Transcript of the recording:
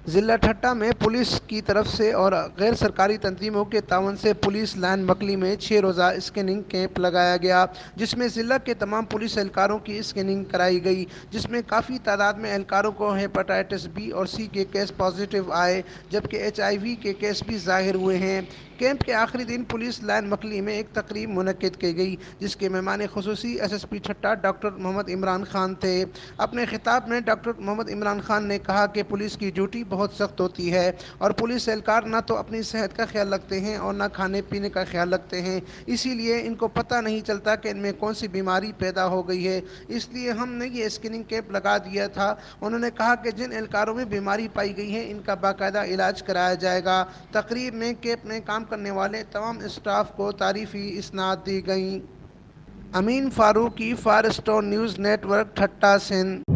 जिला ठट्टा में पुलिस की तरफ से और गैर सरकारी तंजीमों के तावन से पुलिस लाइन मकली में 6 रोज़ा स्कैनिंग कैंप लगाया गया, जिसमें ज़िला के तमाम पुलिस एहलकारों की स्कैनिंग कराई गई, जिसमें काफ़ी तादाद में एहलकारों को हेपेटाइटिस बी और सी के केस पॉजिटिव आए, जबकि HIV के केस भी ज़ाहिर हुए हैं। कैंप के आखिरी दिन पुलिस लाइन मकली में एक तकरीब मुनक्किद की गई, जिसके मेहमान खुसूसी SSP ठट्टा डॉक्टर मोहम्मद इमरान खान थे। अपने खिताब में डॉक्टर मोहम्मद इमरान खान ने कहा कि पुलिस की ड्यूटी बहुत सख्त होती है और पुलिस एहलकार ना तो अपनी सेहत का ख्याल रखते हैं और ना खाने पीने का ख्याल रखते हैं, इसीलिए इनको पता नहीं चलता कि इनमें कौन सी बीमारी पैदा हो गई है, इसलिए हमने ये स्क्रीनिंग कैंप लगा दिया था। उन्होंने कहा कि जिन एहलकारों में बीमारी पाई गई है इनका बाकायदा इलाज कराया जाएगा। तकरीब में कैंप में काम करने वाले तमाम स्टाफ को तारीफ़ी इसनाद दी गई। Amin Farooqui, fire stone news network, Thatta Sindh.